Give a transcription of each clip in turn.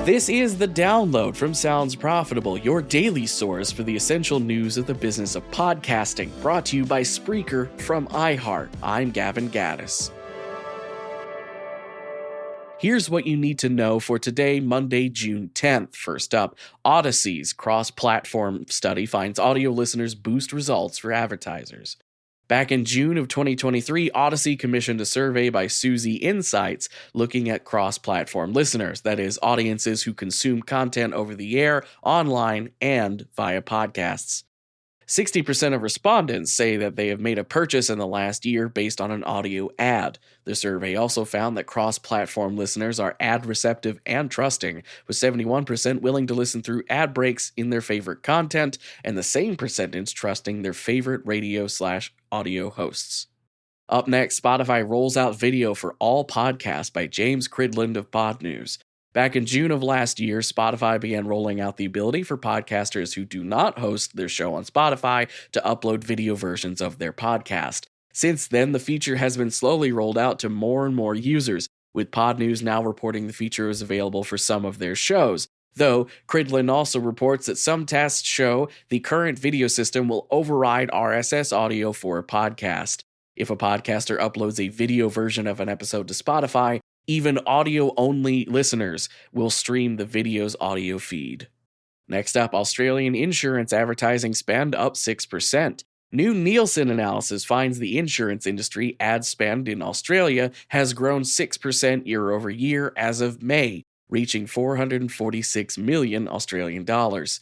This is The Download from Sounds Profitable, your daily source for the essential news of the business of podcasting, brought to you by Spreaker from iHeart. I'm Gavin Gaddis. Here's what you need to know for today, Monday, June 10th. First up, Audacy's cross-platform study finds audio listeners boost results for advertisers. Back in June of 2023, Audacy commissioned a survey by Suzy Insights looking at cross-platform listeners, that is, audiences who consume content over the air, online, and via podcasts. 60% of respondents say that they have made a purchase in the last year based on an audio ad. The survey also found that cross-platform listeners are ad-receptive and trusting, with 71% willing to listen through ad breaks in their favorite content, and the same percentage trusting their favorite radio/audio hosts. Up next, Spotify rolls out video for all podcasts by James Cridland of Pod News. Back in June of last year, Spotify began rolling out the ability for podcasters who do not host their show on Spotify to upload video versions of their podcast. Since then, the feature has been slowly rolled out to more and more users, with Pod News now reporting the feature is available for some of their shows. Though, Cridland also reports that some tests show the current video system will override RSS audio for a podcast. If a podcaster uploads a video version of an episode to Spotify, even audio-only listeners will stream the video's audio feed. Next up, Australian insurance advertising spend up 6%. New Nielsen analysis finds the insurance industry ad spend in Australia has grown 6% year over year as of May, reaching 446 million Australian dollars.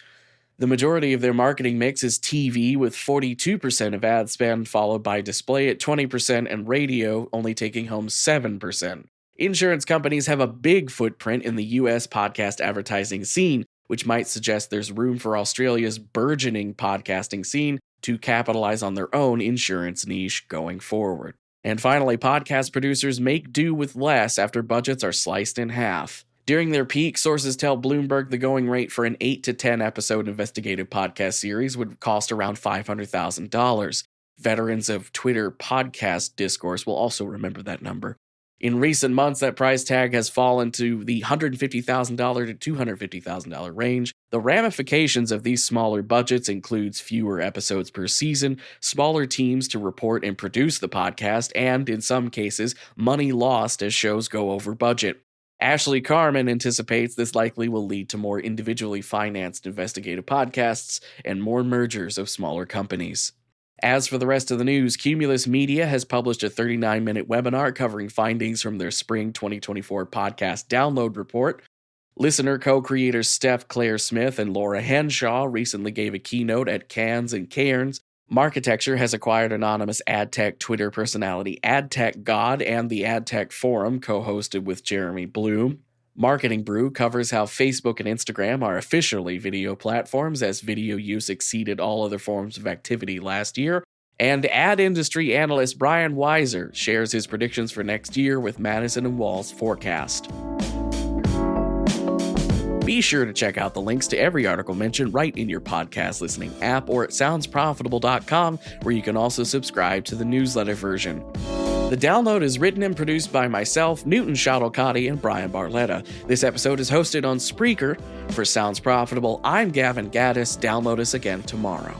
The majority of their marketing mix is TV, with 42% of ad spend, followed by display at 20% and radio only taking home 7%. Insurance companies have a big footprint in the US podcast advertising scene, which might suggest there's room for Australia's burgeoning podcasting scene to capitalize on their own insurance niche going forward. And finally, podcast producers make do with less after budgets are sliced in half. During their peak, sources tell Bloomberg the going rate for an 8 to 10 episode investigative podcast series would cost around $500,000. Veterans of Twitter podcast discourse will also remember that number. In recent months, that price tag has fallen to the $150,000 to $250,000 range. The ramifications of these smaller budgets includes fewer episodes per season, smaller teams to report and produce the podcast, and, in some cases, money lost as shows go over budget. Ashley Carman anticipates this likely will lead to more individually financed investigative podcasts and more mergers of smaller companies. As for the rest of the news, Cumulus Media has published a 39-minute webinar covering findings from their spring 2024 podcast download report. Listener co-creators Steph Claire Smith and Laura Henshaw recently gave a keynote at Cannes and Cairns. Marketecture has acquired anonymous AdTech Twitter personality AdTech God and the AdTech Forum, co-hosted with Jeremy Bloom. Marketing Brew covers how Facebook and Instagram are officially video platforms as video use exceeded all other forms of activity last year. And ad industry analyst Brian Weiser shares his predictions for next year with Madison & Wall's forecast. Be sure to check out the links to every article mentioned right in your podcast listening app or at soundsprofitable.com, where you can also subscribe to the newsletter version. The Download is written and produced by myself, Newton Shadolkati, and Brian Barletta. This episode is hosted on Spreaker. For Sounds Profitable, I'm Gavin Gaddis. Download us again tomorrow.